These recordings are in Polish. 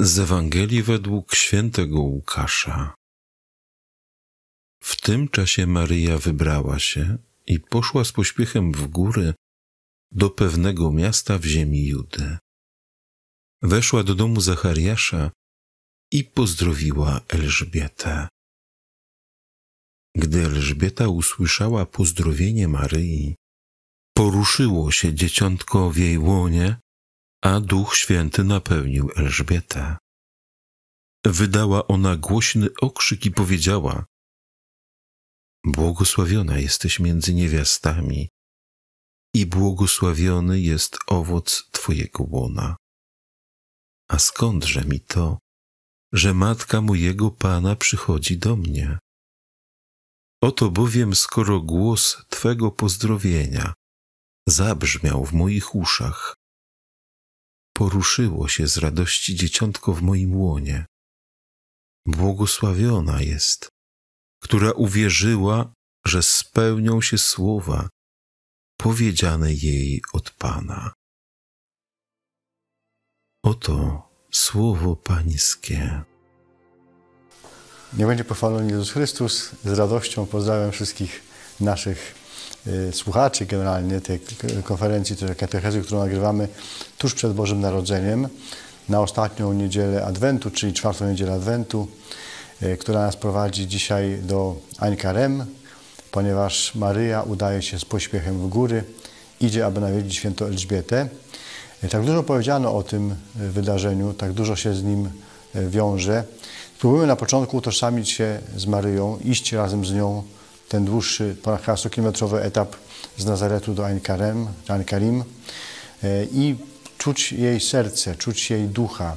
Z Ewangelii według świętego Łukasza. W tym czasie Maryja wybrała się i poszła z pośpiechem w góry do pewnego miasta w ziemi Judy. Weszła do domu Zachariasza i pozdrowiła Elżbietę. Gdy Elżbieta usłyszała pozdrowienie Maryi, poruszyło się dzieciątko w jej łonie, a Duch Święty napełnił Elżbietę. Wydała ona głośny okrzyk i powiedziała: Błogosławiona jesteś między niewiastami i błogosławiony jest owoc Twojego łona. A skądże mi to, że matka mojego Pana przychodzi do mnie? Oto bowiem, skoro głos Twego pozdrowienia zabrzmiał w moich uszach, poruszyło się z radości dzieciątko w moim łonie. Błogosławiona jest, która uwierzyła, że spełnią się słowa powiedziane jej od Pana. Oto słowo Pańskie. Niech będzie pochwalony Jezus Chrystus. Z radością pozdrawiam wszystkich naszych słuchaczy generalnie tej konferencji, tej katechezy, którą nagrywamy tuż przed Bożym Narodzeniem, na ostatnią niedzielę Adwentu, czyli czwartą niedzielę Adwentu, która nas prowadzi dzisiaj do Ein Karem, ponieważ Maryja udaje się z pośpiechem w góry, idzie, aby nawiedzić świętą Elżbietę. Tak dużo powiedziano o tym wydarzeniu, tak dużo się z nim wiąże. Spróbujmy na początku utożsamić się z Maryją, iść razem z nią ten dłuższy, ponad 100-kilometrowy etap z Nazaretu do Ein Karim i czuć jej serce, czuć jej ducha.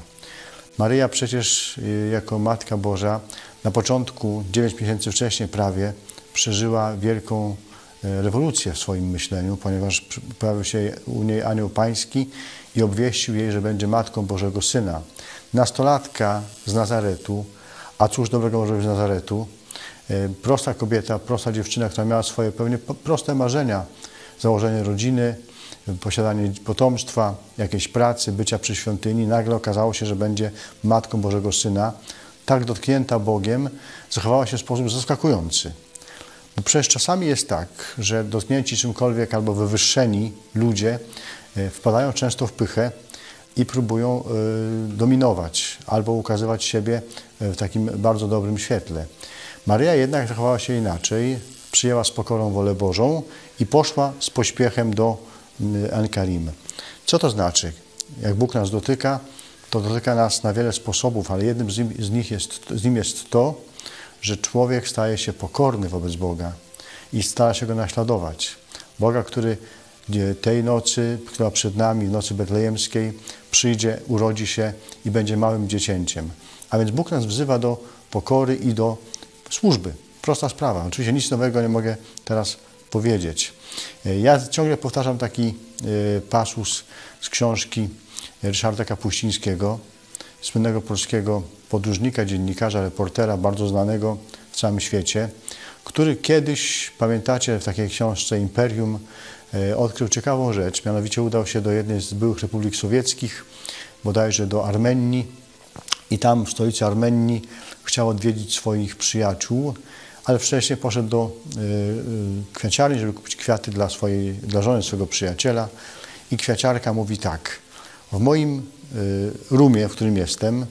Maryja przecież jako Matka Boża na początku, 9 miesięcy wcześniej prawie, przeżyła wielką rewolucję w swoim myśleniu, ponieważ pojawił się u niej anioł pański i obwieścił jej, że będzie Matką Bożego Syna. Nastolatka z Nazaretu, a cóż dobrego może być z Nazaretu, prosta kobieta, prosta dziewczyna, która miała swoje pewnie proste marzenia, założenie rodziny, posiadanie potomstwa, jakiejś pracy, bycia przy świątyni, nagle okazało się, że będzie Matką Bożego Syna. Tak dotknięta Bogiem, zachowała się w sposób zaskakujący. Bo przecież czasami jest tak, że dotknięci czymkolwiek albo wywyższeni ludzie wpadają często w pychę i próbują dominować albo ukazywać siebie w takim bardzo dobrym świetle. Maryja jednak zachowała się inaczej, przyjęła z pokorą wolę Bożą i poszła z pośpiechem do Ein Karim. Co to znaczy? Jak Bóg nas dotyka, to dotyka nas na wiele sposobów, ale jednym z nim jest to, że człowiek staje się pokorny wobec Boga i stara się Go naśladować. Boga, który tej nocy, która przed nami, w nocy betlejemskiej, przyjdzie, urodzi się i będzie małym dziecięciem. A więc Bóg nas wzywa do pokory i do służby. Prosta sprawa. Oczywiście nic nowego nie mogę teraz powiedzieć. Ja ciągle powtarzam taki pasus z książki Ryszarda Kapuścińskiego, słynnego polskiego podróżnika, dziennikarza, reportera, bardzo znanego w całym świecie, który kiedyś, pamiętacie, w takiej książce Imperium odkrył ciekawą rzecz, mianowicie udał się do jednej z byłych republik sowieckich, bodajże do Armenii, i tam w stolicy Armenii chciał odwiedzić swoich przyjaciół, ale wcześniej poszedł do kwiaciarni, żeby kupić kwiaty dla żony swojego przyjaciela, i kwiaciarka mówi tak: w moim rumie, w którym jestem,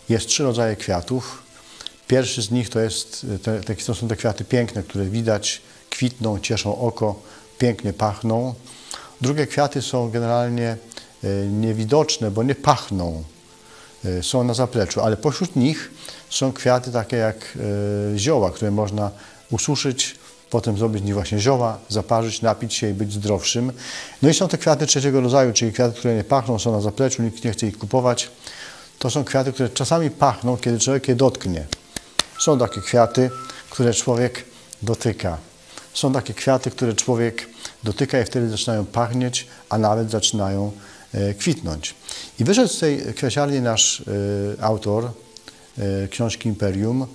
jest 3 rodzaje kwiatów. Pierwszy z nich to są te kwiaty piękne, które widać, kwitną, cieszą oko, pięknie pachną. Drugie kwiaty są generalnie niewidoczne, bo nie pachną. Są na zapleczu, ale pośród nich są kwiaty takie jak zioła, które można ususzyć, potem zrobić z nich właśnie zioła, zaparzyć, napić się i być zdrowszym. No i są te kwiaty trzeciego rodzaju, czyli kwiaty, które nie pachną, są na zapleczu, nikt nie chce ich kupować. To są kwiaty, które czasami pachną, kiedy człowiek je dotknie. Są takie kwiaty, które człowiek dotyka. Są takie kwiaty, które człowiek dotyka i wtedy zaczynają pachnieć, a nawet zaczynają kwitnąć. I wyszedł z tej kwiaciarni nasz autor książki Imperium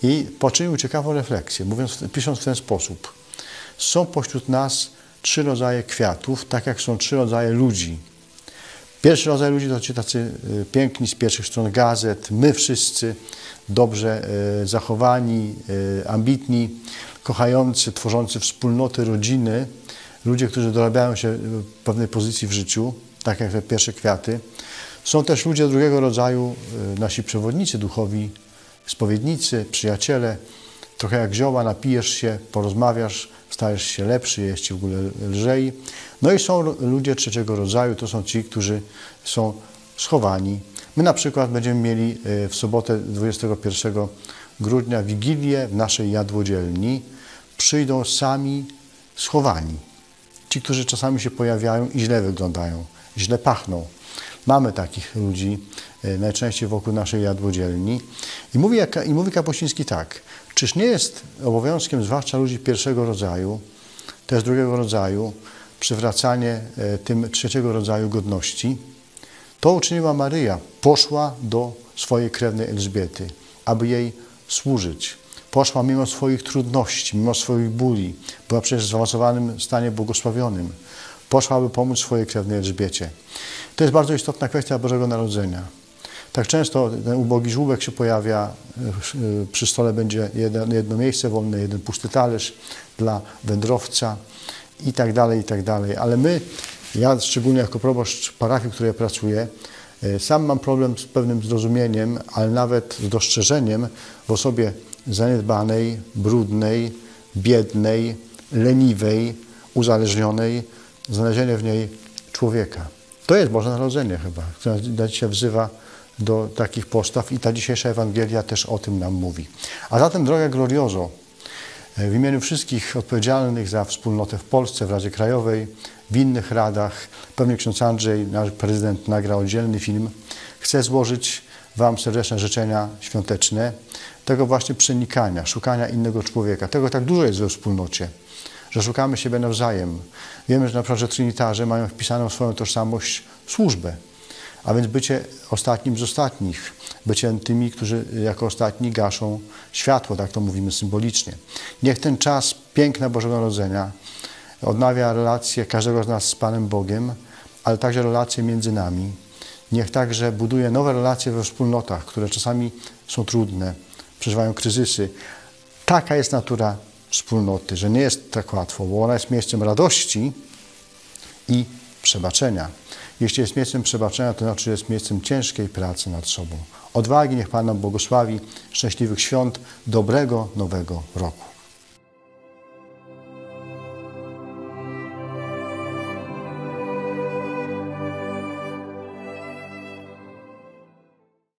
i poczynił ciekawą refleksję, pisząc w ten sposób. Są pośród nas 3 rodzaje kwiatów, tak jak są 3 rodzaje ludzi. Pierwszy rodzaj ludzi to ci tacy piękni z pierwszych stron gazet, my wszyscy, dobrze zachowani, ambitni, kochający, tworzący wspólnoty, rodziny, ludzie, którzy dorabiają się w pewnej pozycji w życiu, tak jak te pierwsze kwiaty. Są też ludzie drugiego rodzaju, nasi przewodnicy duchowi, spowiednicy, przyjaciele. Trochę jak zioła, napijesz się, porozmawiasz, stajesz się lepszy, jest ci w ogóle lżej. No i są ludzie trzeciego rodzaju, to są ci, którzy są schowani. My na przykład będziemy mieli w sobotę 21 grudnia Wigilię w naszej jadłodzielni. Przyjdą sami schowani. Ci, którzy czasami się pojawiają i źle wyglądają, źle pachną. Mamy takich ludzi najczęściej wokół naszej jadłodzielni. I mówi Kapuściński tak: czyż nie jest obowiązkiem zwłaszcza ludzi pierwszego rodzaju, też drugiego rodzaju, przywracanie tym trzeciego rodzaju godności? To uczyniła Maryja. Poszła do swojej krewnej Elżbiety, aby jej służyć. Poszła mimo swoich trudności, mimo swoich bóli. Była przecież w zaawansowanym stanie błogosławionym. Poszła, aby pomóc swojej krewnej Elżbiecie. To jest bardzo istotna kwestia Bożego Narodzenia. Tak często ten ubogi żłóbek się pojawia, przy stole będzie jedno miejsce wolne, jeden pusty talerz dla wędrowca i tak dalej, i tak dalej. Ale my, ja szczególnie jako proboszcz parafii, w której pracuję, sam mam problem z pewnym zrozumieniem, ale nawet z dostrzeżeniem w osobie zaniedbanej, brudnej, biednej, leniwej, uzależnionej, znalezienie w niej człowieka. To jest Boże Narodzenie chyba, które dzisiaj wzywa do takich postaw i ta dzisiejsza Ewangelia też o tym nam mówi. A zatem, droga Glorioso, w imieniu wszystkich odpowiedzialnych za wspólnotę w Polsce, w Radzie Krajowej, w innych radach, pewnie ksiądz Andrzej, nasz prezydent, nagrał oddzielny film, chcę złożyć Wam serdeczne życzenia świąteczne, tego właśnie przenikania, szukania innego człowieka. Tego tak dużo jest we wspólnocie, że szukamy siebie nawzajem. Wiemy, że na przykład, że trinitarze mają wpisaną w swoją tożsamość służbę, a więc bycie ostatnim z ostatnich, bycie tymi, którzy jako ostatni gaszą światło, tak to mówimy symbolicznie. Niech ten czas piękna Bożego Narodzenia odnawia relacje każdego z nas z Panem Bogiem, ale także relacje między nami. Niech także buduje nowe relacje we wspólnotach, które czasami są trudne, przeżywają kryzysy. Taka jest natura wspólnoty, że nie jest tak łatwo, bo ona jest miejscem radości i przebaczenia. Jeśli jest miejscem przebaczenia, to znaczy, że jest miejscem ciężkiej pracy nad sobą. Odwagi, niech Pan nam błogosławi, szczęśliwych świąt, dobrego nowego roku.